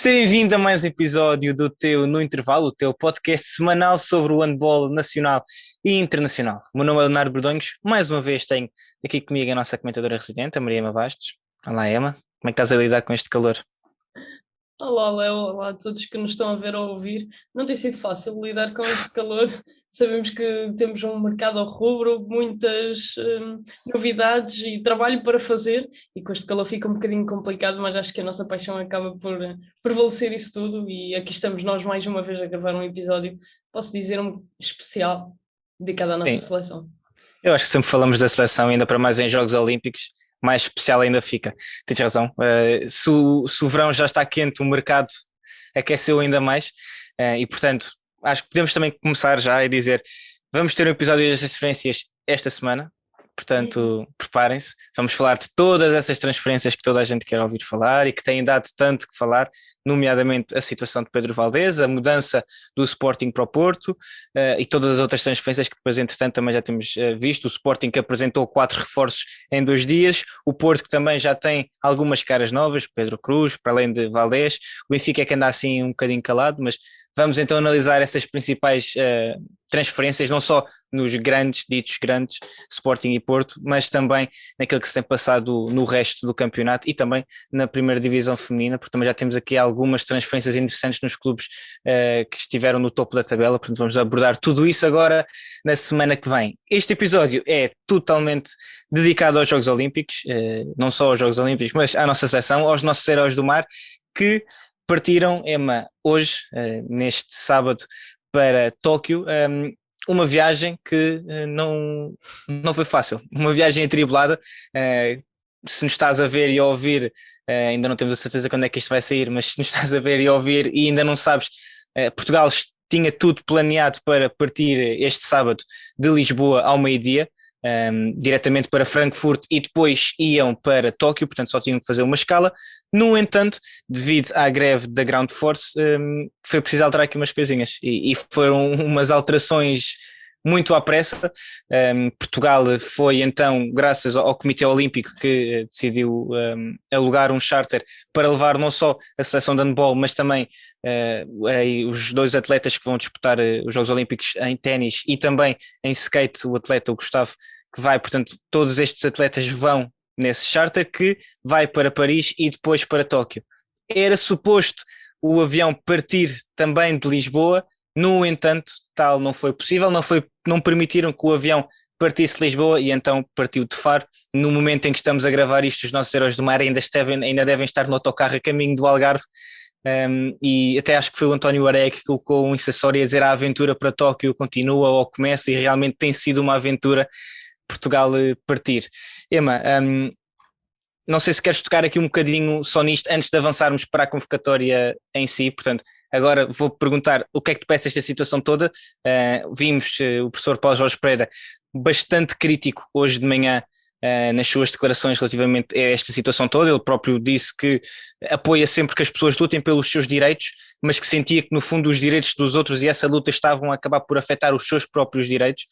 Seja bem-vindo a mais um episódio do teu No Intervalo, o teu podcast semanal sobre o handball nacional e internacional. O meu nome é Leonardo Bordonhos, mais uma vez tenho aqui comigo a nossa comentadora residente, a Maria Ema Bastos. Olá, Emma, como é que estás a lidar com este calor? Olá, Léo, olá a todos que nos estão a ver ou a ouvir. Não tem sido fácil lidar com este calor. Sabemos que temos um mercado ao rubro, muitas novidades e trabalho para fazer, e com este calor fica um bocadinho complicado, mas acho que a nossa paixão acaba por prevalecer isso tudo. E aqui estamos nós mais uma vez a gravar um episódio, posso dizer, um especial, dedicado à nossa Sim, seleção. eu acho que sempre falamos da seleção, ainda para mais em Jogos Olímpicos, mais especial ainda fica. Tens razão, se o verão já está quente, o mercado aqueceu ainda mais, e portanto acho que podemos também começar já e dizer, vamos ter um episódio das transferências esta semana, portanto preparem-se, vamos falar de todas essas transferências que toda a gente quer ouvir falar e que têm dado tanto que falar, nomeadamente a situação de Pedro Valdez, a mudança do Sporting para o Porto, e todas as outras transferências que depois entretanto também já temos visto, o Sporting que apresentou 4 reforços em 2 dias, o Porto que também já tem algumas caras novas, Pedro Cruz, para além de Valdez, o Benfica é que anda assim um bocadinho calado, mas vamos então analisar essas principais transferências, não só nos grandes, ditos grandes, Sporting e Porto, mas também naquilo que se tem passado no resto do campeonato e também na primeira divisão feminina, porque também já temos aqui algumas transferências interessantes nos clubes que estiveram no topo da tabela, portanto vamos abordar tudo isso agora na semana que vem. Este episódio é totalmente dedicado aos Jogos Olímpicos, não só aos Jogos Olímpicos, mas à nossa seleção, aos nossos heróis do mar, que partiram, Emma, hoje, neste sábado, para Tóquio, uma viagem que não foi fácil, uma viagem atribulada. Se nos estás a ver e a ouvir, ainda não temos a certeza quando é que isto vai sair, mas se nos estás a ver e a ouvir e ainda não sabes, Portugal tinha tudo planeado para partir este sábado de Lisboa ao meio-dia, diretamente para Frankfurt e depois iam para Tóquio, portanto só tinham que fazer uma escala. No entanto, devido à greve da Ground Force, foi preciso alterar aqui umas coisinhas e foram umas alterações muito à pressa. Portugal foi então, graças ao Comitê Olímpico, que decidiu alugar um charter para levar não só a seleção de handball, mas também os dois atletas que vão disputar os Jogos Olímpicos em ténis e também em skate, o atleta, o Gustavo, que vai, portanto, todos estes atletas vão nesse charter que vai para Paris e depois para Tóquio. Era suposto o avião partir também de Lisboa, no entanto, tal não foi possível, não permitiram que o avião partisse de Lisboa e então partiu de Faro. No momento em que estamos a gravar isto, os nossos heróis do mar ainda devem estar no autocarro a caminho do Algarve. E até acho que foi o António Areia que colocou um acessório a dizer a aventura para Tóquio continua ou começa, e realmente tem sido uma aventura Portugal partir. Emma, não sei se queres tocar aqui um bocadinho só nisto antes de avançarmos para a convocatória em si, portanto, agora vou perguntar o que é que te parece esta situação toda. Vimos o professor Paulo Jorge Pereira bastante crítico hoje de manhã nas suas declarações relativamente a esta situação toda. Ele próprio disse que apoia sempre que as pessoas lutem pelos seus direitos, mas que sentia que no fundo os direitos dos outros e essa luta estavam a acabar por afetar os seus próprios direitos.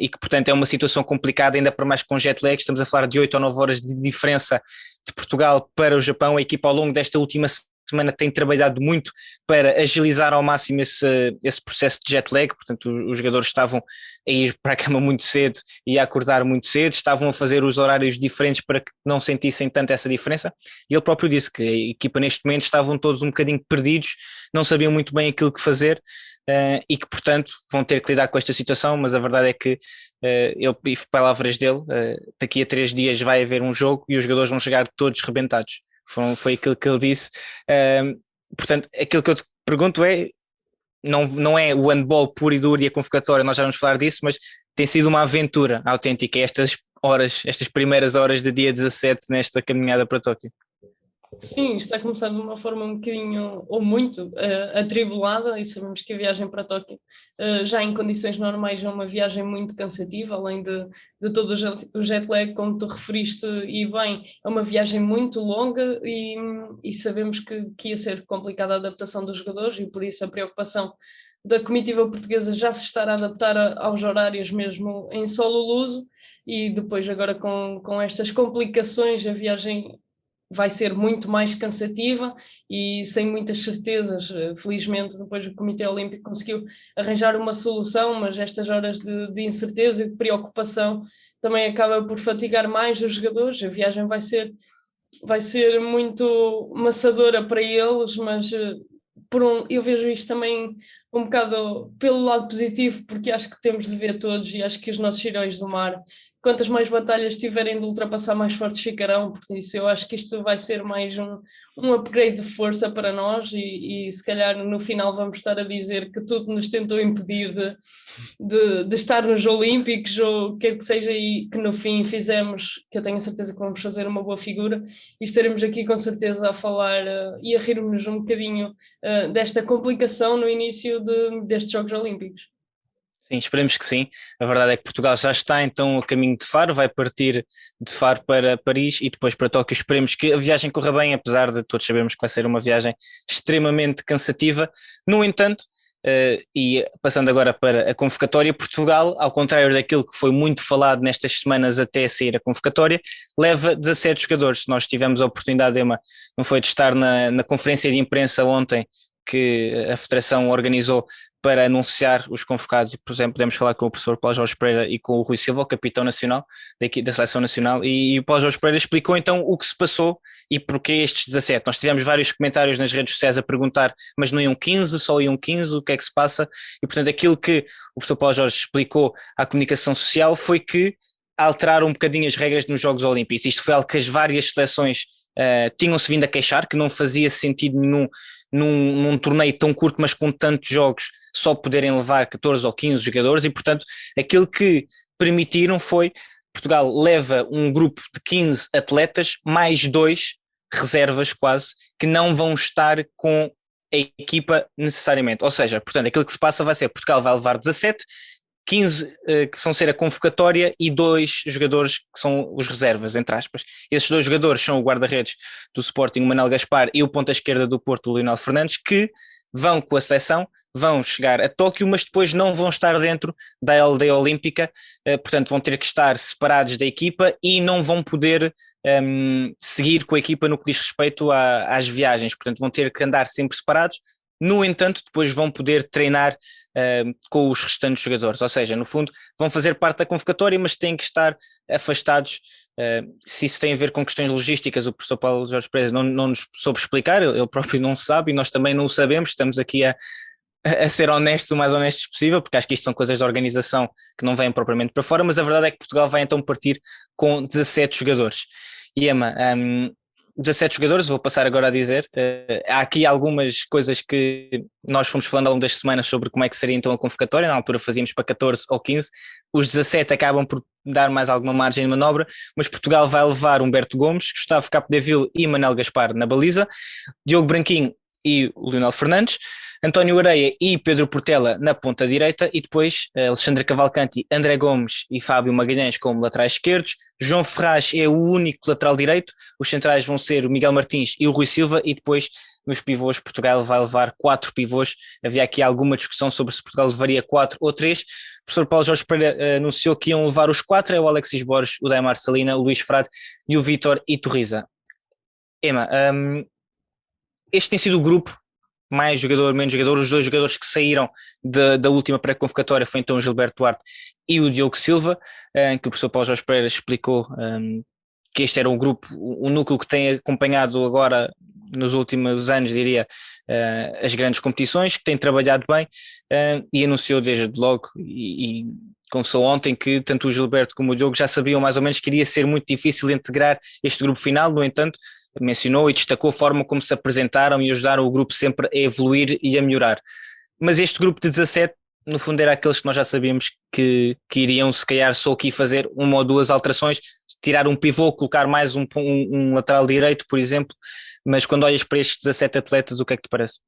E que portanto é uma situação complicada, ainda para mais com jet lag. Estamos a falar de 8 ou 9 horas de diferença de Portugal para o Japão. A equipa ao longo desta última semana tem trabalhado muito para agilizar ao máximo esse processo de jet lag, portanto os jogadores estavam a ir para a cama muito cedo e a acordar muito cedo, estavam a fazer os horários diferentes para que não sentissem tanto essa diferença, e ele próprio disse que a equipa neste momento estavam todos um bocadinho perdidos, não sabiam muito bem aquilo que fazer, e que portanto vão ter que lidar com esta situação, mas a verdade é que ele, e palavras dele, daqui a 3 dias vai haver um jogo e os jogadores vão chegar todos rebentados. Foi aquilo que ele disse. Portanto, aquilo que eu te pergunto é, não é o handball puro e duro e a convocatória, nós já vamos falar disso, mas tem sido uma aventura autêntica estas horas, estas primeiras horas de dia 17 nesta caminhada para Tóquio. Sim, está a começar de uma forma um bocadinho, ou muito, atribulada, e sabemos que a viagem para Tóquio, já em condições normais, é uma viagem muito cansativa, além de todo o jet lag, como tu referiste, e bem, é uma viagem muito longa e sabemos que ia ser complicada a adaptação dos jogadores, e por isso a preocupação da comitiva portuguesa já se estar a adaptar aos horários mesmo em solo luso, e depois agora com estas complicações, a viagem vai ser muito mais cansativa e sem muitas certezas. Felizmente, depois o Comitê Olímpico conseguiu arranjar uma solução, mas estas horas de incerteza e de preocupação também acaba por fatigar mais os jogadores. A viagem vai ser muito maçadora para eles, mas eu vejo isto também um bocado pelo lado positivo, porque acho que temos de ver todos e acho que os nossos heróis do mar, quantas mais batalhas tiverem de ultrapassar, mais fortes ficarão. Por isso eu acho que isto vai ser mais um upgrade de força para nós e se calhar no final vamos estar a dizer que tudo nos tentou impedir de estar nos Olímpicos ou quer que seja, e que no fim fizemos, que eu tenho a certeza que vamos fazer uma boa figura e estaremos aqui com certeza a falar e a rir-nos um bocadinho desta complicação no início destes Jogos Olímpicos. Sim, esperemos que sim. A verdade é que Portugal já está então a caminho de Faro, vai partir de Faro para Paris e depois para Tóquio. Esperemos que a viagem corra bem, apesar de todos sabermos que vai ser uma viagem extremamente cansativa. No entanto, e passando agora para a convocatória, Portugal, ao contrário daquilo que foi muito falado nestas semanas até sair a convocatória, leva 17 jogadores. Nós tivemos a oportunidade, Emma, não foi de estar na conferência de imprensa ontem que a Federação organizou para anunciar os convocados, e por exemplo podemos falar com o professor Paulo Jorge Pereira e com o Rui Silva, o capitão nacional da Seleção Nacional, e o Paulo Jorge Pereira explicou então o que se passou e porquê estes 17. Nós tivemos vários comentários nas redes sociais a perguntar, mas não iam 15, só iam 15, o que é que se passa? E portanto aquilo que o professor Paulo Jorge explicou à comunicação social foi que alteraram um bocadinho as regras nos Jogos Olímpicos. Isto foi algo que as várias seleções tinham-se vindo a queixar, que não fazia sentido nenhum num torneio tão curto, mas com tantos jogos, só poderem levar 14 ou 15 jogadores, e portanto aquilo que permitiram foi, Portugal leva um grupo de 15 atletas, mais 2 reservas quase, que não vão estar com a equipa necessariamente, ou seja, portanto aquilo que se passa vai ser, Portugal vai levar 17, 15 que vão ser a convocatória e 2 jogadores que são os reservas, entre aspas. Esses 2 jogadores são o guarda-redes do Sporting, o Manel Gaspar, e o ponta-esquerda do Porto, o Leonel Fernandes, que vão com a seleção, vão chegar a Tóquio, mas depois não vão estar dentro da aldeia olímpica, portanto vão ter que estar separados da equipa e não vão poder seguir com a equipa no que diz respeito às viagens, portanto vão ter que andar sempre separados. No entanto, depois vão poder treinar com os restantes jogadores, ou seja, no fundo vão fazer parte da convocatória, mas têm que estar afastados. Se isso tem a ver com questões logísticas, o professor Paulo Jorge Pereira não nos soube explicar, ele próprio não sabe e nós também não o sabemos, estamos aqui a ser honestos, o mais honestos possível, porque acho que isto são coisas de organização que não vêm propriamente para fora, mas a verdade é que Portugal vai então partir com 17 jogadores. E Emma, 17 jogadores, vou passar agora a dizer, há aqui algumas coisas que nós fomos falando ao longo das semanas sobre como é que seria então a convocatória, na altura fazíamos para 14 ou 15, os 17 acabam por dar mais alguma margem de manobra, mas Portugal vai levar Humberto Gomes, Gustavo Capdeville e Manel Gaspar na baliza, Diogo Branquinho e o Leonel Fernandes, António Areia e Pedro Portela na ponta direita, e depois Alexandre Cavalcanti, André Gomes e Fábio Magalhães como laterais esquerdos. João Ferraz é o único lateral direito, os centrais vão ser o Miguel Martins e o Rui Silva, e depois nos pivôs Portugal vai levar 4 pivôs. Havia aqui alguma discussão sobre se Portugal levaria 4 ou 3. O professor Paulo Jorge Pereira anunciou que iam levar os 4, é o Alexis Borges, o Daimar Salina, o Luís Frade e o Vítor Iturriza. Emma, este tem sido o grupo, mais jogador, menos jogador. Os 2 jogadores que saíram da última pré-convocatória foi então o Gilberto Duarte e o Diogo Silva, que o professor Paulo Jorge Pereira explicou que este era o grupo, o núcleo que tem acompanhado agora nos últimos anos, diria, as grandes competições, que tem trabalhado bem, e anunciou desde logo e confessou ontem que tanto o Gilberto como o Diogo já sabiam mais ou menos que iria ser muito difícil integrar este grupo final. No entanto, mencionou e destacou a forma como se apresentaram e ajudaram o grupo sempre a evoluir e a melhorar. Mas este grupo de 17, no fundo, era aqueles que nós já sabíamos que iriam se calhar só aqui fazer 1 ou 2 alterações, tirar um pivô, colocar mais um lateral direito, por exemplo. Mas quando olhas para estes 17 atletas, o que é que te parece?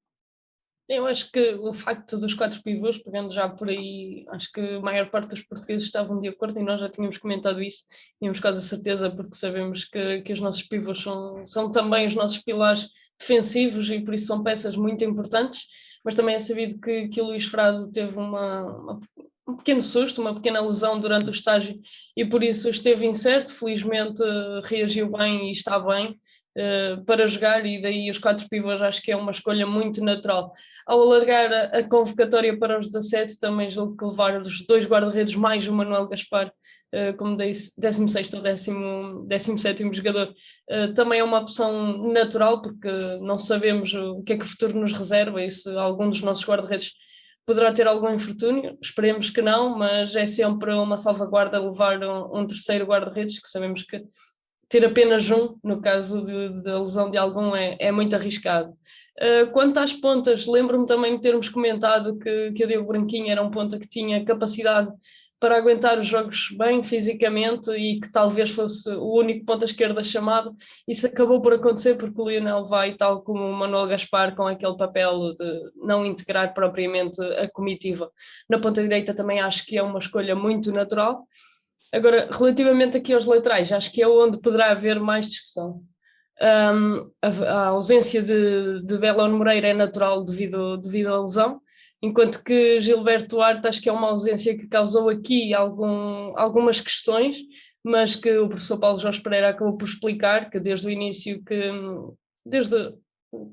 Eu acho que o facto dos 4 pivôs, pegando já por aí, acho que a maior parte dos portugueses estavam de acordo e nós já tínhamos comentado isso, tínhamos quase a certeza, porque sabemos que os nossos pivôs são também os nossos pilares defensivos e por isso são peças muito importantes, mas também é sabido que o Luís Frade teve um pequeno susto, uma pequena lesão durante o estágio e por isso esteve incerto. Felizmente reagiu bem e está bem. para jogar, e daí os 4 pivôs acho que é uma escolha muito natural. Ao alargar a convocatória para os 17, também julgo que levar os 2 guarda-redes mais o Manuel Gaspar como 16º ou 17º jogador, também é uma opção natural, porque não sabemos o que é que o futuro nos reserva e se algum dos nossos guarda-redes poderá ter algum infortúnio. Esperemos que não, mas é sempre uma salvaguarda levar um terceiro guarda-redes, que sabemos que ter apenas um, no caso de lesão de algum, é muito arriscado. Quanto às pontas, lembro-me também de termos comentado que o Diogo Branquinho era um ponta que tinha capacidade para aguentar os jogos bem fisicamente e que talvez fosse o único ponta esquerda chamado. Isso acabou por acontecer porque o Lionel vai, tal como o Manuel Gaspar, com aquele papel de não integrar propriamente a comitiva. Na ponta direita também acho que é uma escolha muito natural. Agora, relativamente aqui aos laterais, acho que é onde poderá haver mais discussão. A ausência de Belón Moreira é natural devido à lesão, enquanto que Gilberto Duarte acho que é uma ausência que causou aqui algumas questões, mas que o professor Paulo Jorge Pereira acabou por explicar que desde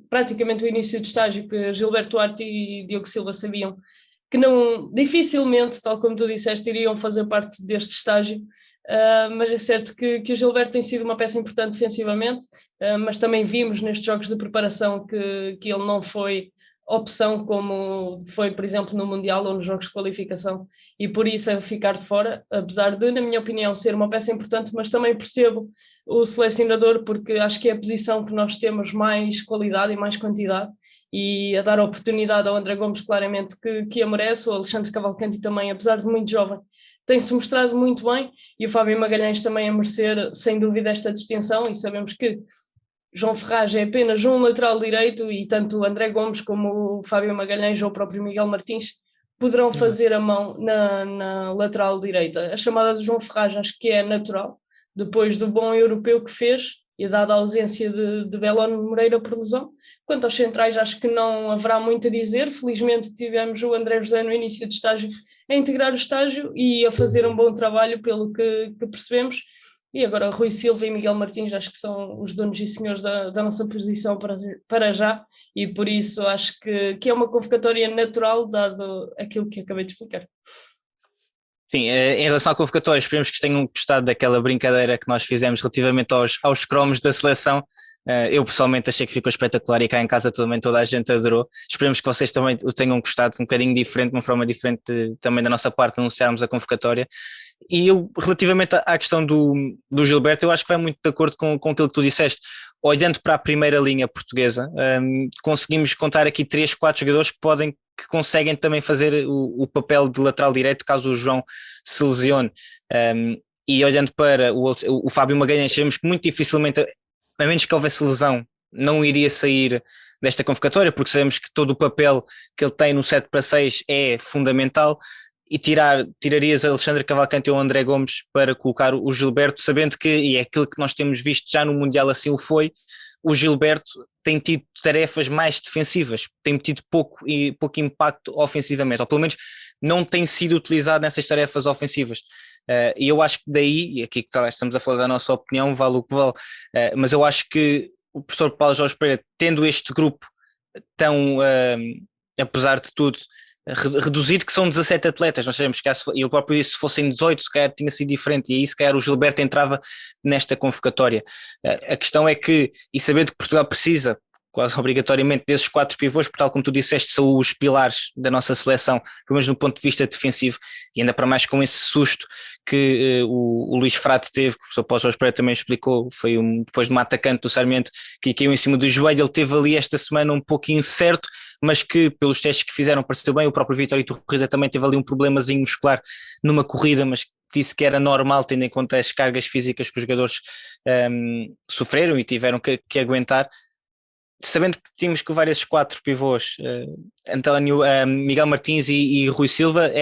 praticamente o início do estágio, que Gilberto Duarte e Diogo Silva sabiam que não, dificilmente, tal como tu disseste, iriam fazer parte deste estágio, mas é certo que o Gilberto tem sido uma peça importante defensivamente, mas também vimos nestes jogos de preparação que ele não foi opção como foi, por exemplo, no Mundial ou nos jogos de qualificação, e por isso é ficar de fora, apesar de, na minha opinião, ser uma peça importante, mas também percebo o selecionador, porque acho que é a posição que nós temos mais qualidade e mais quantidade, e a dar a oportunidade ao André Gomes claramente que a merece. O Alexandre Cavalcanti também, apesar de muito jovem, tem-se mostrado muito bem, e o Fábio Magalhães também a merecer sem dúvida esta distinção, e sabemos que João Ferraz é apenas um lateral direito e tanto o André Gomes como o Fábio Magalhães ou o próprio Miguel Martins poderão fazer a mão na lateral direita. A chamada de João Ferraz acho que é natural, depois do bom europeu que fez e dada a ausência de Belón Moreira por lesão. Quanto aos centrais, acho que não haverá muito a dizer. Felizmente tivemos o André José no início do estágio a integrar o estágio e a fazer um bom trabalho, pelo que percebemos. E agora Rui Silva e Miguel Martins acho que são os donos e senhores da nossa posição para já, e por isso acho que é uma convocatória natural, dado aquilo que acabei de explicar. Sim, em relação à convocatória, esperemos que tenham gostado daquela brincadeira que nós fizemos relativamente aos cromos da seleção. Eu pessoalmente achei que ficou espetacular e cá em casa também toda a gente adorou. Esperemos que vocês também o tenham gostado, um bocadinho diferente, uma forma diferente também da nossa parte de anunciarmos a convocatória. E eu, relativamente à questão do Gilberto, eu acho que vai muito de acordo com aquilo que tu disseste. Olhando para a primeira linha portuguesa, conseguimos contar aqui 3, 4 jogadores que conseguem também fazer o papel de lateral direito caso o João se lesione. E olhando para o Fábio Magalhães, sabemos que muito dificilmente, a menos que houvesse lesão, não iria sair desta convocatória, porque sabemos que todo o papel que ele tem no 7-6 é fundamental, e tirarias Alexandre Cavalcanti ou André Gomes para colocar o Gilberto, sabendo que, e é aquilo que nós temos visto já no Mundial assim o foi, o Gilberto tem tido tarefas mais defensivas, tem tido pouco impacto ofensivamente, ou pelo menos não tem sido utilizado nessas tarefas ofensivas. E eu acho que daí, e aqui que estamos a falar da nossa opinião, vale o que vale, mas eu acho que o professor Paulo Jorge Pereira, tendo este grupo tão, apesar de tudo, reduzido, que são 17 atletas, nós sabemos que eu próprio disse, se fossem 18 se calhar tinha sido diferente, e aí se calhar o Gilberto entrava nesta convocatória. A questão é que, e sabendo que Portugal precisa quase obrigatoriamente desses 4 pivôs, porque tal como tu disseste são os pilares da nossa seleção, pelo menos do ponto de vista defensivo, e ainda para mais com esse susto que o Luís Frade teve, que o professor Paulo Jorge Pereira também explicou, foi depois de um atacante do Sarmiento que caiu em cima do joelho, ele teve ali esta semana um pouco incerto, mas que pelos testes que fizeram pareceu bem. O próprio Vítor Iturriza também teve ali um problemazinho muscular numa corrida, mas disse que era normal tendo em conta as cargas físicas que os jogadores sofreram e tiveram que aguentar. Sabendo que tínhamos que levar esses 4 pivôs, António, Miguel Martins e Rui Silva,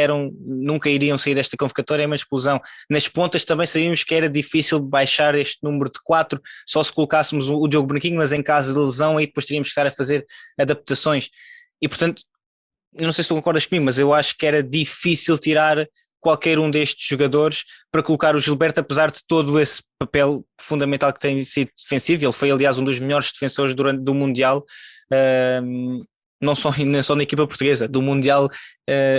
nunca iriam sair desta convocatória, é uma explosão. Nas pontas também sabíamos que era difícil baixar este número de 4, só se colocássemos o Diogo Branquinho, mas em caso de lesão aí depois teríamos que estar a fazer adaptações. E portanto, não sei se tu concordas comigo, mas eu acho que era difícil tirar qualquer um destes jogadores para colocar o Gilberto, apesar de todo esse papel fundamental que tem sido defensivo. Ele foi, aliás, um dos melhores defensores do Mundial, não só na equipa portuguesa, do Mundial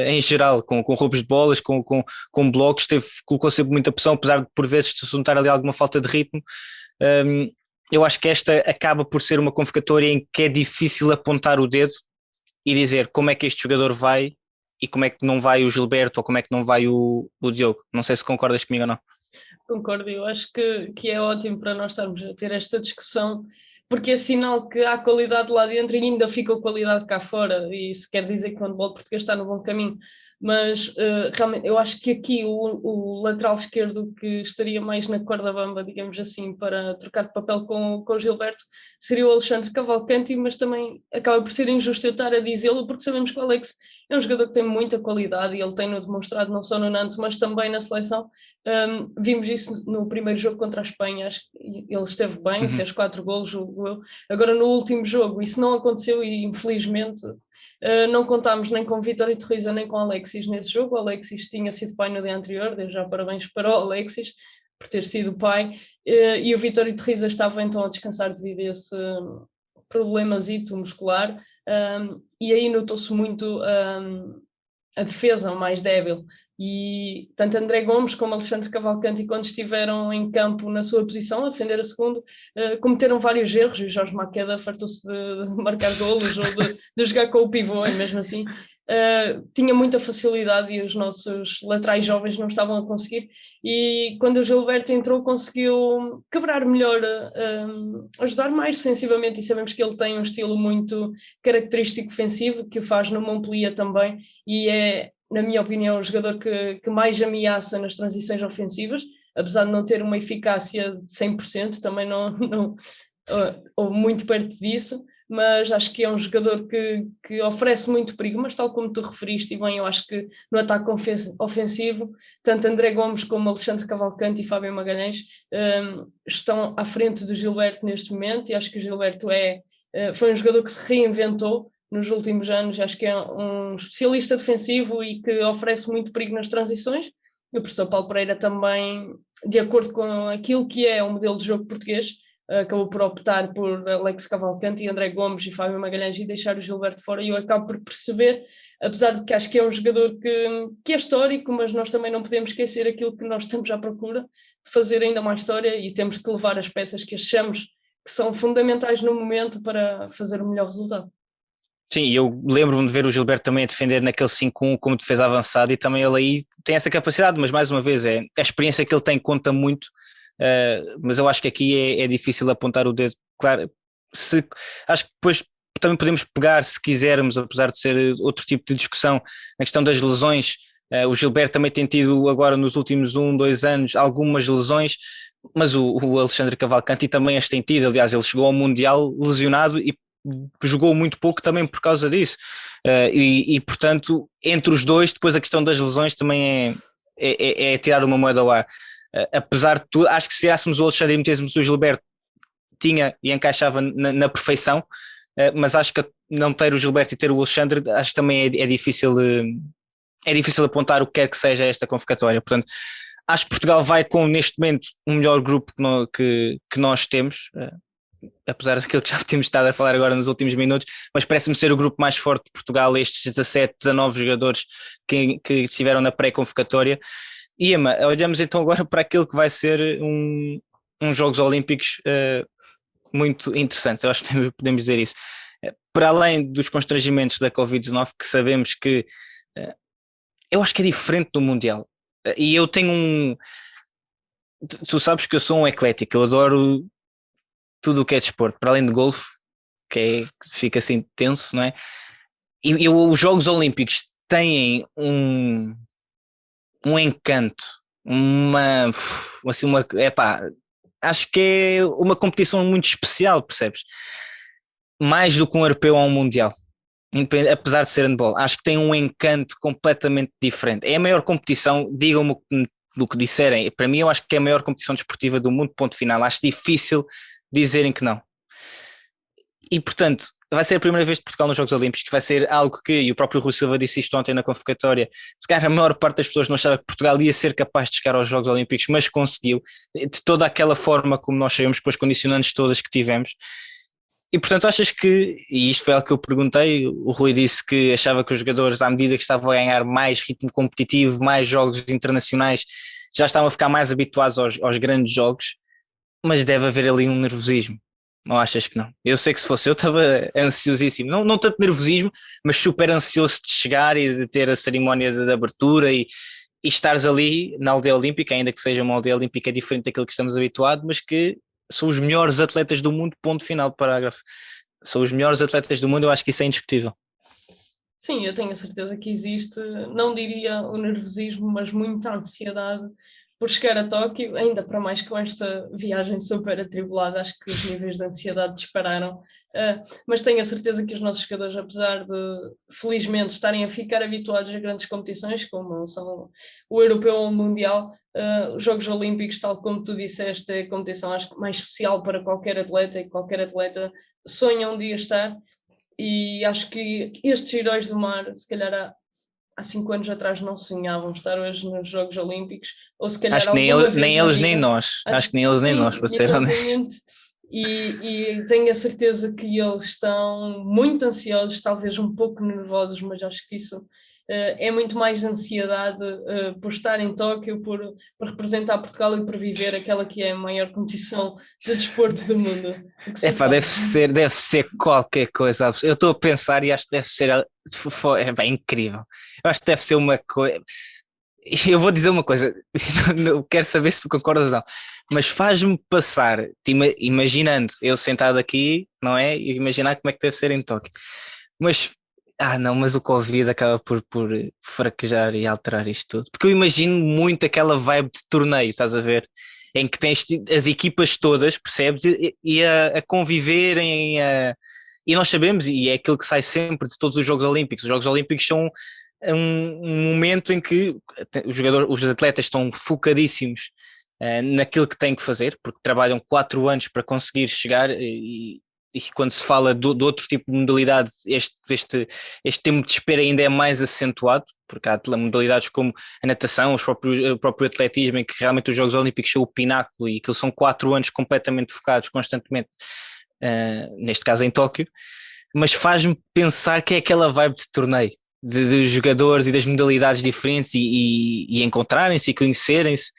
em geral, com roubos de bolas, com blocos, colocou sempre muita pressão, apesar de por vezes se notar ali alguma falta de ritmo. Eu acho que esta acaba por ser uma convocatória em que é difícil apontar o dedo e dizer como é que este jogador vai e como é que não vai o Gilberto ou como é que não vai o Diogo. Não sei se concordas comigo ou não. Concordo, eu acho que é ótimo para nós estarmos a ter esta discussão, porque é sinal que há qualidade lá dentro e ainda fica qualidade cá fora, e isso quer dizer que o handball português está no bom caminho. Mas realmente eu acho que aqui o lateral esquerdo que estaria mais na corda bamba, digamos assim, para trocar de papel com o Gilberto, seria o Alexandre Cavalcanti, mas também acaba por ser injusto eu estar a dizê-lo, porque sabemos que o Alex é um jogador que tem muita qualidade e ele tem-no demonstrado não só no Nantes, mas também na seleção. Vimos isso no primeiro jogo contra a Espanha, acho que ele esteve bem, fez 4 golos, agora no último jogo isso não aconteceu e infelizmente não contámos nem com Vitória Torriza nem com Alexis nesse jogo. O Alexis tinha sido pai no dia anterior, desde já parabéns para o Alexis por ter sido pai, e o Vitória Torriza estava então a descansar devido a esse problemazito muscular, e aí notou-se muito a defesa mais débil, e tanto André Gomes como Alexandre Cavalcanti, quando estiveram em campo na sua posição a defender a segundo, cometeram vários erros, e o Jorge Maqueda fartou-se de marcar golos ou de jogar com o pivô, e mesmo assim tinha muita facilidade e os nossos laterais jovens não estavam a conseguir, e quando o Gilberto entrou conseguiu quebrar melhor, ajudar mais defensivamente, e sabemos que ele tem um estilo muito característico defensivo, que o faz no Montpellier também, e é, na minha opinião, o jogador que mais ameaça nas transições ofensivas, apesar de não ter uma eficácia de 100%, também não ou muito perto disso, mas acho que é um jogador que oferece muito perigo, mas tal como tu referiste, e bem, eu acho que no ataque ofensivo, tanto André Gomes como Alexandre Cavalcanti e Fábio Magalhães estão à frente do Gilberto neste momento, e acho que o Gilberto foi um jogador que se reinventou nos últimos anos, acho que é um especialista defensivo e que oferece muito perigo nas transições. E o professor Paulo Pereira também, de acordo com aquilo que é o modelo de jogo português, acabou por optar por Alex Cavalcanti, André Gomes e Fábio Magalhães e deixar o Gilberto fora, e eu acabo por perceber, apesar de que acho que é um jogador que é histórico, mas nós também não podemos esquecer aquilo que nós estamos à procura de fazer ainda mais história, e temos que levar as peças que achamos que são fundamentais no momento para fazer o melhor resultado. Sim, eu lembro-me de ver o Gilberto também a defender naquele 5-1 como defesa avançada, e também ele aí tem essa capacidade, mas mais uma vez a experiência que ele tem conta muito, mas eu acho que aqui é difícil apontar o dedo. Claro, acho que depois também podemos pegar, se quisermos, apesar de ser outro tipo de discussão, na questão das lesões. O Gilberto também tem tido agora nos últimos 2 anos algumas lesões, mas o Alexandre Cavalcanti também as tem tido. Aliás, ele chegou ao Mundial lesionado e jogou muito pouco também por causa disso, e portanto entre os dois depois a questão das lesões também é tirar uma moeda ao ar. Apesar de tudo, acho que se tirássemos o Alexandre e metêssemos o Gilberto tinha e encaixava na perfeição, mas acho que não ter o Gilberto e ter o Alexandre acho que também é difícil apontar o que quer que seja esta convocatória. Portanto, acho que Portugal vai com neste momento um melhor grupo que nós temos, apesar daquilo que já temos estado a falar agora nos últimos minutos, mas parece-me ser o grupo mais forte de Portugal, estes 17, 19 jogadores que estiveram na pré-convocatória. E Emma, olhamos então agora para aquilo que vai ser uns Jogos Olímpicos muito interessantes, eu acho que podemos dizer isso. Para além dos constrangimentos da Covid-19, que sabemos que eu acho que é diferente do Mundial, e eu tenho tu sabes que eu sou um eclético, eu adoro tudo o que é desporto, para além de golfe, que fica assim tenso, não é? E os Jogos Olímpicos têm um encanto, acho que é uma competição muito especial, percebes? Mais do que um europeu ou um mundial, apesar de ser handball, acho que tem um encanto completamente diferente. É a maior competição, digam-me do que disserem, para mim eu acho que é a maior competição desportiva do mundo, ponto final. Acho difícil dizerem que não. E portanto, vai ser a primeira vez de Portugal nos Jogos Olímpicos, que vai ser algo que, e o próprio Rui Silva disse isto ontem na convocatória, se calhar a maior parte das pessoas não achava que Portugal ia ser capaz de chegar aos Jogos Olímpicos, mas conseguiu, de toda aquela forma como nós sabemos, com as condicionantes todas que tivemos. E portanto achas que, e isto foi algo que eu perguntei, o Rui disse que achava que os jogadores, à medida que estavam a ganhar mais ritmo competitivo, mais jogos internacionais, já estavam a ficar mais habituados aos grandes jogos, mas deve haver ali um nervosismo. Não achas que não? Eu sei que se fosse eu estava ansiosíssimo, não tanto nervosismo, mas super ansioso de chegar e de ter a cerimónia de abertura e estares ali na aldeia olímpica, ainda que seja uma aldeia olímpica diferente daquilo que estamos habituados, mas que são os melhores atletas do mundo, ponto final, parágrafo. São os melhores atletas do mundo, eu acho que isso é indiscutível. Sim, eu tenho a certeza que existe, não diria o nervosismo, mas muita ansiedade por chegar a Tóquio, ainda para mais com esta viagem super atribulada, acho que os níveis de ansiedade dispararam, mas tenho a certeza que os nossos jogadores, apesar de felizmente estarem a ficar habituados a grandes competições, como são o Europeu ou o Mundial, os Jogos Olímpicos, tal como tu disseste, é a competição acho que mais especial para qualquer atleta, e qualquer atleta sonha um dia estar. E acho que estes heróis do mar, se calhar há 5 anos atrás não sonhavam estar hoje nos Jogos Olímpicos, ou se calhar Acho que alguma vez nem na eles nem vida. nós. Acho que nem eles nem nós, Sim, para ser honesto. exatamente. E tenho a certeza que eles estão muito ansiosos, talvez um pouco nervosos, mas acho que isso é muito mais ansiedade por estar em Tóquio, por representar Portugal e por viver aquela que é a maior competição de desporto do mundo. Que se Epá, faz. deve ser qualquer coisa. Eu estou a pensar e acho que deve ser é bem incrível. Eu acho que deve ser uma coisa. Eu vou dizer uma coisa, não quero saber se tu concordas ou não, mas faz-me passar, imaginando eu sentado aqui, não é? E imaginar como é que deve ser em Tóquio. Mas, não, mas o Covid acaba por fraquejar e alterar isto tudo. Porque eu imagino muito aquela vibe de torneio, estás a ver? Em que tens as equipas todas, percebes? E a conviverem, e nós sabemos, e é aquilo que sai sempre de todos os Jogos Olímpicos. Os Jogos Olímpicos são um momento em que os atletas estão focadíssimos naquilo que têm que fazer, porque trabalham 4 anos para conseguir chegar e quando se fala de outro tipo de modalidade, este tempo de espera ainda é mais acentuado, porque há modalidades como a natação, o próprio atletismo, em que realmente os Jogos Olímpicos são o pináculo e que são 4 anos completamente focados constantemente, neste caso em Tóquio, mas faz-me pensar que é aquela vibe de torneio, de jogadores e das modalidades diferentes e encontrarem-se e conhecerem-se.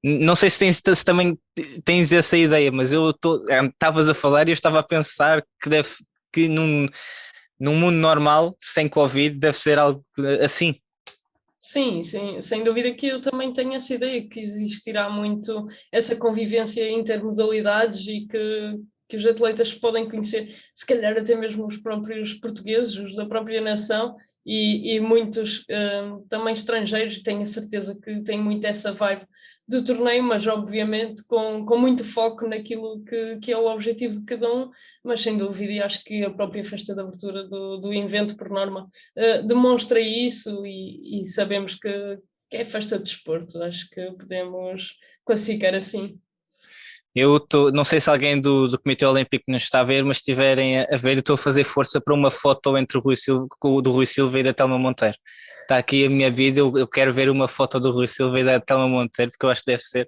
Não sei se também tens essa ideia, mas estavas a falar e eu estava a pensar que num mundo normal, sem Covid, deve ser algo assim. Sim, sim, sem dúvida que eu também tenho essa ideia que existirá muito essa convivência intermodalidades e que os atletas podem conhecer, se calhar até mesmo os próprios portugueses, os da própria nação e muitos também estrangeiros, tenho a certeza que têm muito essa vibe do torneio, mas obviamente com muito foco naquilo que é o objetivo de cada um, mas sem dúvida, e acho que a própria festa de abertura do evento, por norma, demonstra isso e sabemos que é festa de desporto, acho que podemos classificar assim. Não sei se alguém do Comitê Olímpico nos está a ver, mas se estiverem a ver, eu estou a fazer força para uma foto entre do Rui Silva e da Telma Monteiro. Está aqui a minha vida, eu quero ver uma foto do Rui Silva e da Telma Monteiro, porque eu acho que deve ser.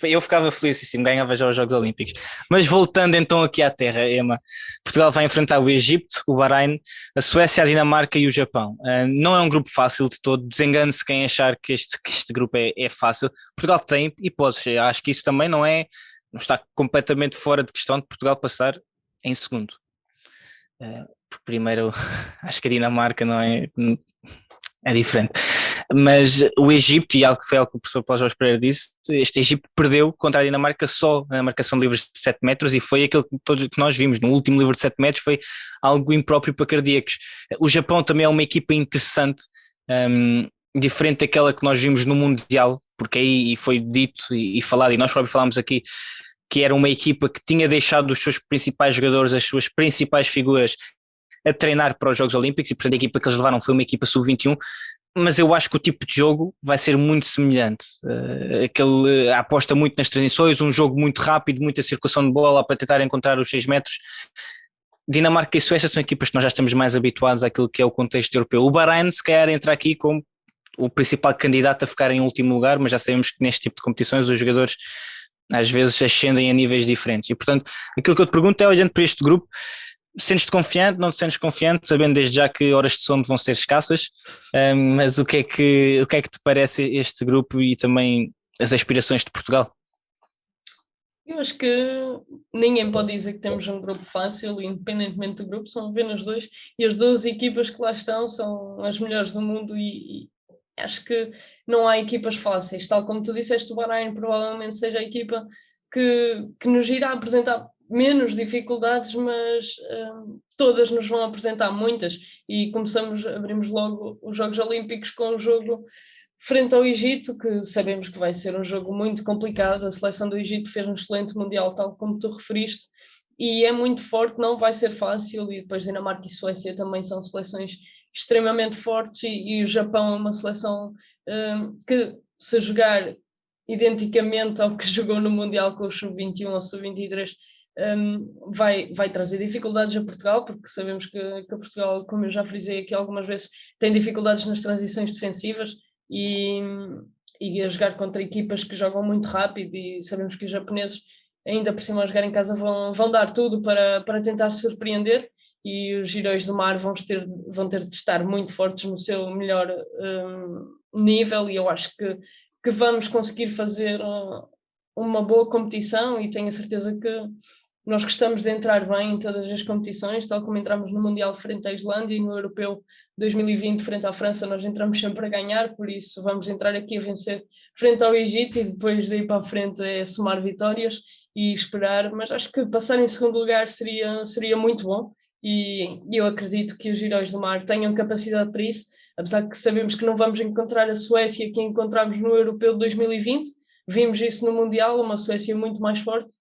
Eu ficava felicíssimo, ganhava já os Jogos Olímpicos. Mas voltando então aqui à terra, Emma, Portugal vai enfrentar o Egito, o Bahrein, a Suécia, a Dinamarca e o Japão. Não é um grupo fácil de todo, desengane-se quem achar que este grupo é fácil. Portugal tem hipóteses, acho que isso também não está completamente fora de questão de Portugal passar em segundo. Primeiro, acho que a Dinamarca não é diferente. Mas o Egito, e algo que foi algo que o professor Paulo Jorge Pereira disse, este Egito perdeu contra a Dinamarca só na marcação de livros de 7 metros e foi aquilo que nós vimos no último livro de 7 metros, foi algo impróprio para cardíacos. O Japão também é uma equipa interessante, diferente daquela que nós vimos no Mundial, porque aí foi dito e falado, e nós próprios falámos aqui, que era uma equipa que tinha deixado os seus principais jogadores, as suas principais figuras a treinar para os Jogos Olímpicos e portanto a equipa que eles levaram foi uma equipa sub-21, mas eu acho que o tipo de jogo vai ser muito semelhante. Aposta muito nas transições, um jogo muito rápido, muita circulação de bola para tentar encontrar os 6 metros. Dinamarca e Suécia são equipas que nós já estamos mais habituados àquilo que é o contexto europeu. O Bahrein se calhar entra aqui como o principal candidato a ficar em último lugar, mas já sabemos que neste tipo de competições os jogadores às vezes ascendem a níveis diferentes. E portanto, aquilo que eu te pergunto é, olhando para este grupo, sentes-te confiante, não te sentes confiante, sabendo desde já que horas de sono vão ser escassas, mas o que é que te parece este grupo e também as aspirações de Portugal? Eu acho que ninguém pode dizer que temos um grupo fácil, independentemente do grupo, são apenas dois, e as duas equipas que lá estão são as melhores do mundo e acho que não há equipas fáceis, tal como tu disseste, o Bahrein provavelmente seja a equipa que nos irá apresentar menos dificuldades, mas todas nos vão apresentar muitas, e abrimos logo os Jogos Olímpicos com o jogo frente ao Egito, que sabemos que vai ser um jogo muito complicado. A seleção do Egito fez um excelente Mundial, tal como tu referiste, e é muito forte, não vai ser fácil, e depois Dinamarca e Suécia também são seleções extremamente fortes, e o Japão é uma seleção que, se jogar identicamente ao que jogou no Mundial com o Sub-21 ou Sub-23, vai trazer dificuldades a Portugal, porque sabemos que Portugal, como eu já frisei aqui algumas vezes, tem dificuldades nas transições defensivas, e, e a jogar contra equipas que jogam muito rápido, e sabemos que os japoneses, ainda por cima a jogar em casa, vão dar tudo para tentar surpreender, e os Heróis do Mar vão ter de estar muito fortes no seu melhor nível, e eu acho que vamos conseguir fazer uma boa competição, e tenho a certeza que nós gostamos de entrar bem em todas as competições, tal como entramos no Mundial frente à Islândia, e no Europeu 2020 frente à França nós entramos sempre a ganhar, por isso vamos entrar aqui a vencer frente ao Egito, e depois daí para a frente é somar vitórias e esperar, mas acho que passar em segundo lugar seria muito bom, e eu acredito que os Heróis do Mar tenham capacidade para isso, apesar que sabemos que não vamos encontrar a Suécia que encontramos no Europeu de 2020, vimos isso no Mundial, uma Suécia muito mais forte,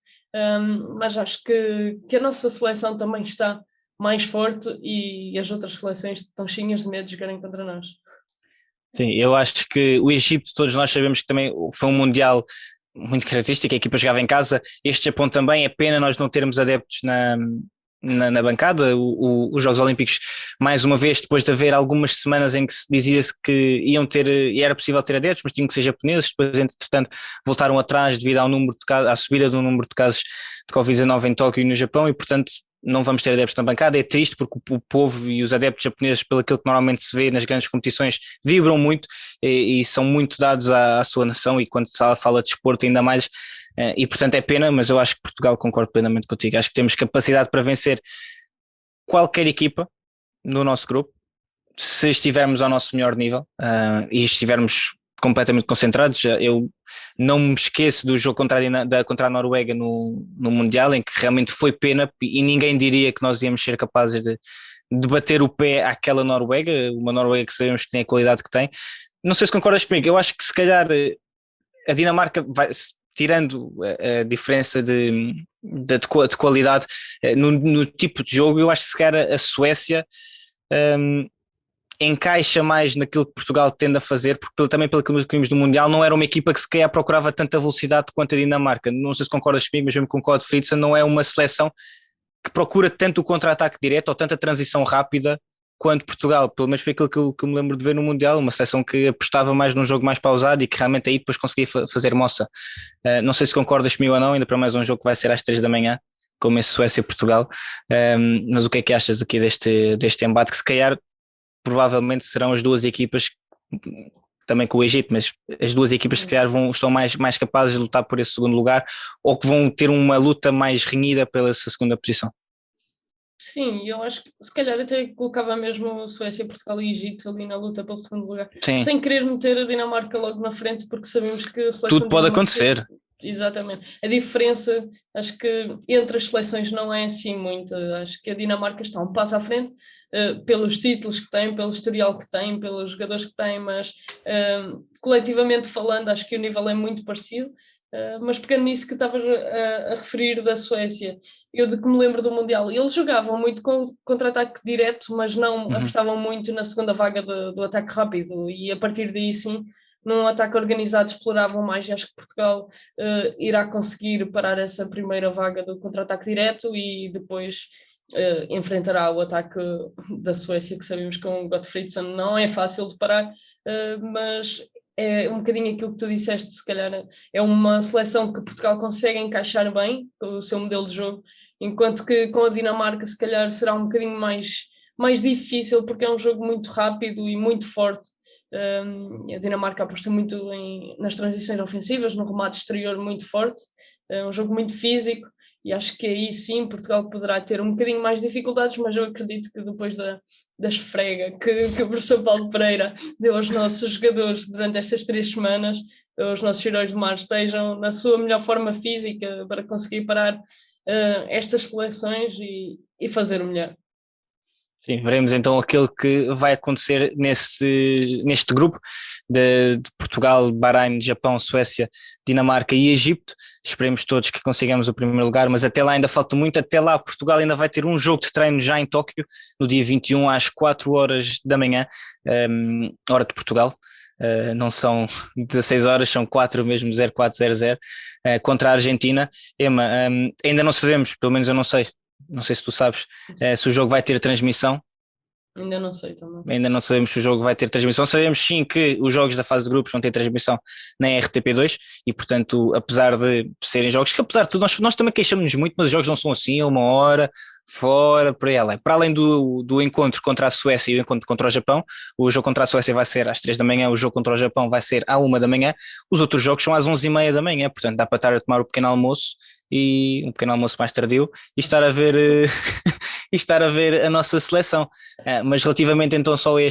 mas acho que a nossa seleção também está mais forte, e as outras seleções estão cheinhas de medo de jogarem contra nós. Sim, eu acho que o Egito, todos nós sabemos que também foi um Mundial muito característico, a equipa jogava em casa, este Japão também, é pena nós não termos adeptos na bancada. Os Jogos Olímpicos, mais uma vez, depois de haver algumas semanas em que se dizia-se que iam ter, e era possível ter adeptos, mas tinham que ser japoneses, depois entretanto voltaram atrás devido ao número de casos, à subida do número de casos de Covid-19 em Tóquio e no Japão, e portanto não vamos ter adeptos na bancada. É triste porque o povo e os adeptos japoneses, pelo aquilo que normalmente se vê nas grandes competições, vibram muito e são muito dados à sua nação, e quando se fala de desporto ainda mais, e portanto é pena, mas eu acho que Portugal, concordo plenamente contigo, acho que temos capacidade para vencer qualquer equipa no nosso grupo, se estivermos ao nosso melhor nível e estivermos completamente concentrados. Eu não me esqueço do jogo contra a Noruega no Mundial, em que realmente foi pena e ninguém diria que nós íamos ser capazes de bater o pé àquela Noruega, uma Noruega que sabemos que tem a qualidade que tem. Não sei se concordas comigo, eu acho que se calhar a Dinamarca vai, tirando a diferença de qualidade no tipo de jogo, eu acho que se calhar a Suécia encaixa mais naquilo que Portugal tende a fazer, porque também pelo que vimos do Mundial, não era uma equipa que se calhar procurava tanta velocidade quanto a Dinamarca. Não sei se concordas comigo, mas mesmo com o Claude Fritzen, não é uma seleção que procura tanto o contra-ataque direto ou tanta transição rápida quanto Portugal. Pelo menos foi aquilo que eu me lembro de ver no Mundial, uma seleção que apostava mais num jogo mais pausado e que realmente aí depois conseguia fazer moça. Não sei se concordas comigo ou não, ainda para mais um jogo que vai ser às 3 da manhã, como esse Suécia e Portugal, mas o que é que achas aqui deste embate, que se calhar provavelmente serão as duas equipas, também com o Egito, mas as duas equipas se calhar estão mais capazes de lutar por esse segundo lugar, ou que vão ter uma luta mais renhida pela segunda posição? Sim, eu acho que se calhar até colocava mesmo Suécia, Portugal e Egito ali na luta pelo segundo lugar, Sim, sem querer meter a Dinamarca logo na frente, porque sabemos que a tudo seleção pode dinamarquesa, acontecer. exatamente, a diferença, acho que entre as seleções não é assim muito, acho que a Dinamarca está um passo à frente, pelos títulos que tem, pelo historial que tem, pelos jogadores que tem, mas coletivamente falando acho que o nível é muito parecido. Mas pegando nisso que estavas a referir da Suécia, eu de que me lembro do Mundial, eles jogavam muito com contra-ataque direto, mas não apostavam muito na segunda vaga do ataque rápido, e a partir daí sim, num ataque organizado exploravam mais, e acho que Portugal irá conseguir parar essa primeira vaga do contra-ataque direto, e depois enfrentará o ataque da Suécia, que sabemos que com o Gottfriedson não é fácil de parar, mas é um bocadinho aquilo que tu disseste, se calhar é uma seleção que Portugal consegue encaixar bem com o seu modelo de jogo, enquanto que com a Dinamarca se calhar será um bocadinho mais difícil, porque é um jogo muito rápido e muito forte. A Dinamarca aposta muito nas transições ofensivas, no remate exterior muito forte, é um jogo muito físico, e acho que aí sim Portugal poderá ter um bocadinho mais de dificuldades, mas eu acredito que depois da esfrega que o professor Paulo Pereira deu aos nossos jogadores durante estas 3 semanas, os nossos heróis do mar estejam na sua melhor forma física para conseguir parar estas seleções e fazer o melhor. Sim, veremos então aquilo que vai acontecer neste grupo de Portugal, Bahrein, Japão, Suécia, Dinamarca e Egito. Esperemos todos que consigamos o primeiro lugar, mas até lá ainda falta muito. Até lá Portugal ainda vai ter um jogo de treino já em Tóquio, no dia 21 às 4 horas da manhã, hora de Portugal. Não são 16 horas, são 4 mesmo, 0400, contra a Argentina. Emma, ainda não sabemos, pelo menos eu não sei. Não sei se tu sabes se o jogo vai ter transmissão. Ainda não sei também. Ainda não sabemos se o jogo vai ter transmissão. Sabemos sim que os jogos da fase de grupos vão ter transmissão na RTP2 e, portanto, apesar de serem jogos que, apesar de tudo, nós também queixamos-nos muito, mas os jogos não são assim, a 1 hora, fora, por aí além. Para além do encontro contra a Suécia e o encontro contra o Japão, o jogo contra a Suécia vai ser às 3 da manhã, o jogo contra o Japão vai ser à 1 da manhã, os outros jogos são às 11h30 da manhã, portanto dá para estar a tomar o pequeno almoço e um pequeno almoço mais tardio e estar a ver e estar a ver a nossa seleção. Mas relativamente então só a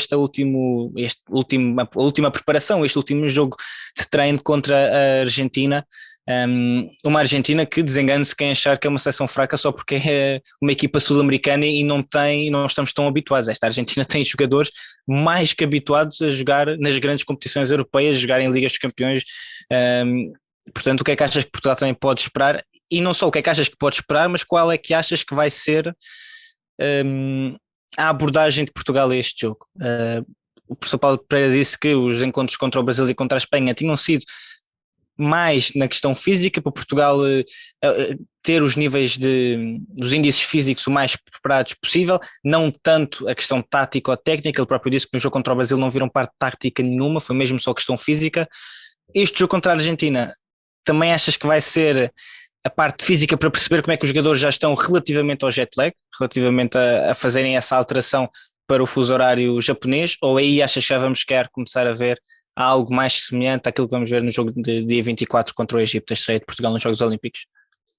última preparação, este último jogo de treino contra a Argentina, uma Argentina que, desengane-se quem achar que é uma seleção fraca só porque é uma equipa sul-americana e não estamos tão habituados. Esta Argentina tem jogadores mais que habituados a jogar nas grandes competições europeias, a jogar em Ligas dos Campeões. Portanto, o que é que achas que Portugal também pode esperar? E não só o que é que achas que pode esperar, mas qual é que achas que vai ser a abordagem de Portugal a este jogo? O professor Paulo Pereira disse que os encontros contra o Brasil e contra a Espanha tinham sido mais na questão física, para Portugal ter os níveis dos índices físicos o mais preparados possível, não tanto a questão tática ou técnica. Ele próprio disse que no jogo contra o Brasil não viram parte tática nenhuma, foi mesmo só questão física. Este jogo contra a Argentina, também achas que vai ser a parte física para perceber como é que os jogadores já estão relativamente ao jet lag, relativamente a fazerem essa alteração para o fuso horário japonês, ou aí achas que já vamos querer começar a ver algo mais semelhante àquilo que vamos ver no jogo de dia 24 contra o Egito, a estreia de Portugal nos Jogos Olímpicos?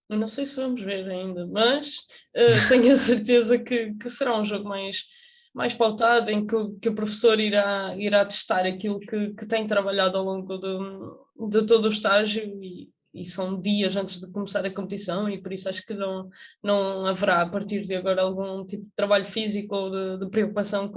Eu não sei se vamos ver ainda, mas tenho a certeza que será um jogo mais pautado, em que o professor irá testar aquilo que tem trabalhado ao longo de todo o estágio e são dias antes de começar a competição, e por isso acho que não haverá a partir de agora algum tipo de trabalho físico ou de preocupação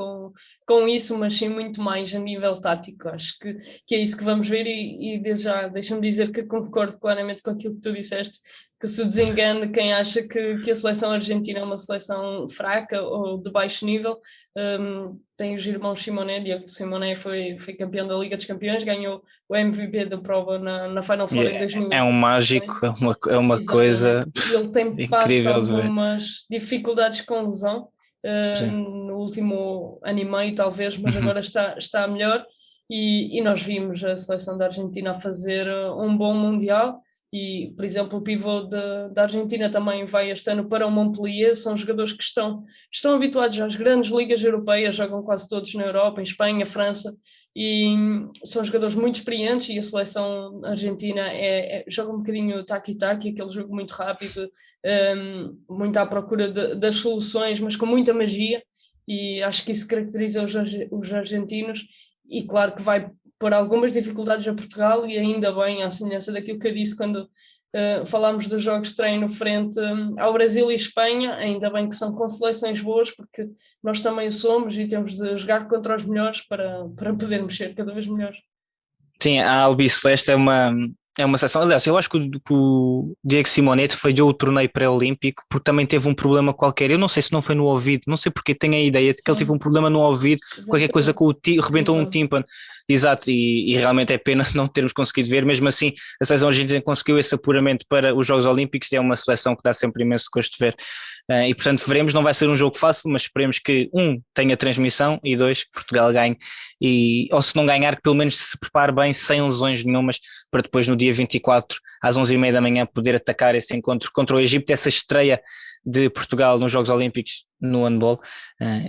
com isso, mas sim muito mais a nível tático. Acho que é isso que vamos ver e desde já deixa-me dizer que concordo claramente com aquilo que tu disseste, que se desengane quem acha que a seleção argentina é uma seleção fraca ou de baixo nível. Tem os irmãos Simoné, Diego Simoné foi campeão da Liga dos Campeões, ganhou o MVP da prova na Final Four em 2000. É um mágico, é uma coisa ele tem incrível passado de ver. algumas dificuldades com lesão no último ano e meio talvez, mas agora está melhor e nós vimos a seleção da Argentina a fazer um bom Mundial. E, por exemplo, o pivô da Argentina também vai este ano para o Montpellier. São jogadores que estão habituados às grandes ligas europeias, jogam quase todos na Europa, em Espanha, França, e são jogadores muito experientes. E a seleção argentina joga um bocadinho taqui-taqui, aquele jogo muito rápido, muito à procura das soluções, mas com muita magia. E acho que isso caracteriza os argentinos. E claro que vai por algumas dificuldades a Portugal, e ainda bem, à semelhança daquilo que eu disse quando falámos dos jogos de treino frente ao Brasil e Espanha, ainda bem que são com seleções boas, porque nós também somos e temos de jogar contra os melhores para podermos ser cada vez melhores. Sim, a Albiceleste É uma seleção. Aliás, eu acho que o Diego Simonetti falhou o torneio pré-olímpico porque também teve um problema qualquer. Eu não sei se não foi no ouvido, não sei porque tenho a ideia de que ele teve um problema no ouvido, qualquer coisa com rebentou um tímpano. Exato, e realmente é pena não termos conseguido ver. Mesmo assim, a seleção argentina conseguiu esse apuramento para os Jogos Olímpicos e é uma seleção que dá sempre imenso gosto de ver. E portanto, veremos. Não vai ser um jogo fácil, mas esperemos que, tenha transmissão e dois, que Portugal ganhe. Ou se não ganhar, que pelo menos se prepare bem, sem lesões nenhumas, para depois no dia 24, às 11h30 da manhã, poder atacar esse encontro contra o Egito, essa estreia de Portugal nos Jogos Olímpicos no handball,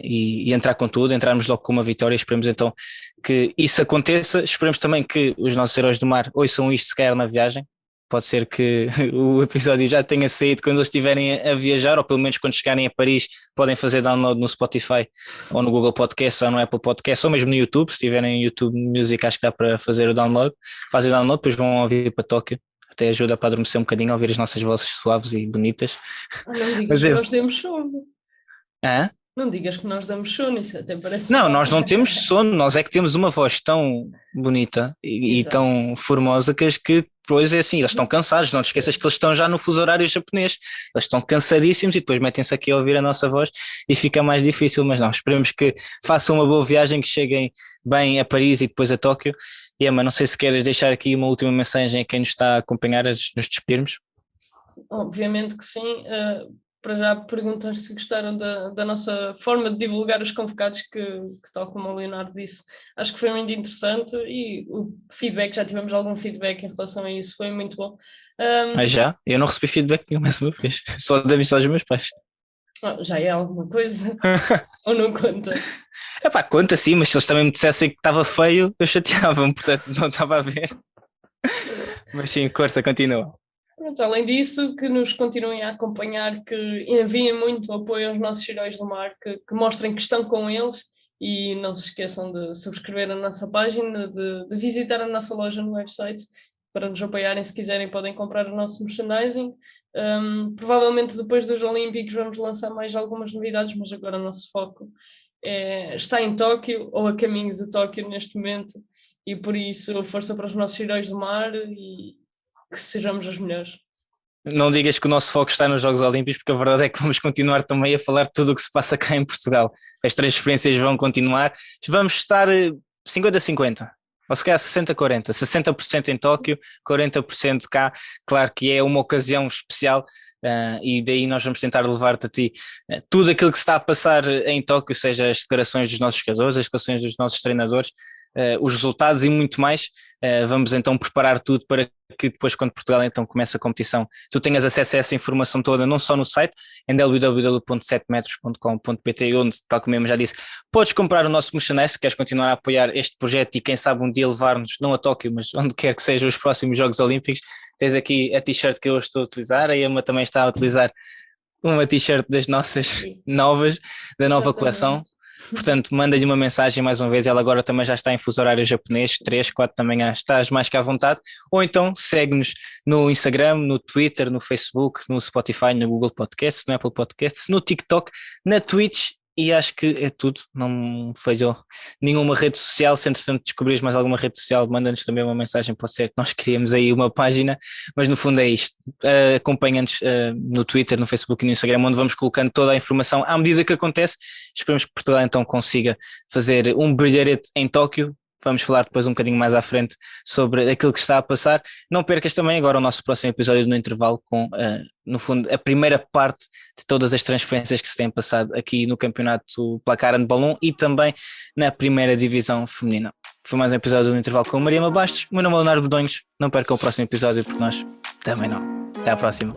e entrar com tudo, entrarmos logo com uma vitória. Esperemos então que isso aconteça. Esperemos também que os nossos heróis do mar ouçam isto se calhar na viagem. Pode ser que o episódio já tenha saído quando eles estiverem a viajar, ou pelo menos quando chegarem a Paris podem fazer download no Spotify ou no Google Podcast ou no Apple Podcast ou mesmo no YouTube. Se tiverem YouTube Music, acho que dá para fazer o download. Fazem o download, depois vão ouvir para Tóquio. Até ajuda para adormecer um bocadinho, a ouvir as nossas vozes suaves e bonitas. Não digas que nós demos sono. Hã? Não digas que nós damos sono, isso até parece... Não, nós não temos sono, nós é que temos uma voz tão bonita e tão formosa que depois é assim, eles estão cansados, não te esqueças que eles estão já no fuso horário japonês, eles estão cansadíssimos e depois metem-se aqui a ouvir a nossa voz e fica mais difícil, mas não, esperemos que façam uma boa viagem, que cheguem bem a Paris e depois a Tóquio. E Emma, não sei se queres deixar aqui uma última mensagem a quem nos está a acompanhar antes de nos despedirmos. Obviamente que sim. Para já perguntar se gostaram da nossa forma de divulgar os convocados, que tal como o Leonardo disse, acho que foi muito interessante, e o feedback, já tivemos algum feedback em relação a isso, foi muito bom. Já? Eu não recebi feedback nenhum mais uma vez, só da missão dos meus pais. Já é alguma coisa? Ou não conta? Conta sim, mas se eles também me dissessem que estava feio, eu chateava-me, portanto não estava a ver. Mas sim, força, continua. Pronto, além disso, que nos continuem a acompanhar, que enviem muito apoio aos nossos heróis do mar, que mostrem que estão com eles, e não se esqueçam de subscrever a nossa página, de visitar a nossa loja no website para nos apoiarem. Se quiserem podem comprar o nosso merchandising. Provavelmente depois dos Olímpicos vamos lançar mais algumas novidades, mas agora o nosso foco está em Tóquio, ou a caminho de Tóquio neste momento, e por isso força para os nossos heróis do mar e que sejamos os melhores. Não digas que o nosso foco está nos Jogos Olímpicos, porque a verdade é que vamos continuar também a falar de tudo o que se passa cá em Portugal. As transferências vão continuar, vamos estar 50-50, ou se calhar 60-40, 60% em Tóquio, 40% cá. Claro que é uma ocasião especial, e daí nós vamos tentar levar-te a ti tudo aquilo que se está a passar em Tóquio, seja as declarações dos nossos jogadores, as declarações dos nossos treinadores, os resultados e muito mais. Vamos então preparar tudo para que depois, quando Portugal então começa a competição, tu tenhas acesso a essa informação toda, não só no site, em www.7metros.com.pt, onde, tal como eu já disse, podes comprar o nosso merchandise se queres continuar a apoiar este projeto e quem sabe um dia levar-nos, não a Tóquio, mas onde quer que sejam os próximos Jogos Olímpicos. Tens aqui a t-shirt que eu estou a utilizar, a Emma também está a utilizar uma t-shirt das nossas novas, da nova coleção. Portanto, manda-lhe uma mensagem mais uma vez. Ela agora também já está em fuso horário japonês, 3, 4 da manhã, estás mais que à vontade. Ou então segue-nos no Instagram, no Twitter, no Facebook, no Spotify, no Google Podcasts, no Apple Podcasts, no TikTok, na Twitch, e acho que é tudo. Não falhou nenhuma rede social. Se entretanto descobrires mais alguma rede social, manda-nos também uma mensagem, pode ser que nós criemos aí uma página, mas no fundo é isto. Acompanha-nos no Twitter, no Facebook e no Instagram, onde vamos colocando toda a informação à medida que acontece. Esperemos que Portugal então consiga fazer um brilharete em Tóquio. Vamos falar depois um bocadinho mais à frente sobre aquilo que está a passar. Não percas também agora o nosso próximo episódio no intervalo com, no fundo, a primeira parte de todas as transferências que se têm passado aqui no campeonato Placar Handball 1 e também na primeira divisão feminina. Foi mais um episódio do intervalo com Maria Bastos. O meu nome é Leonardo Bedonhos. Não percam o próximo episódio porque nós também não. Até à próxima.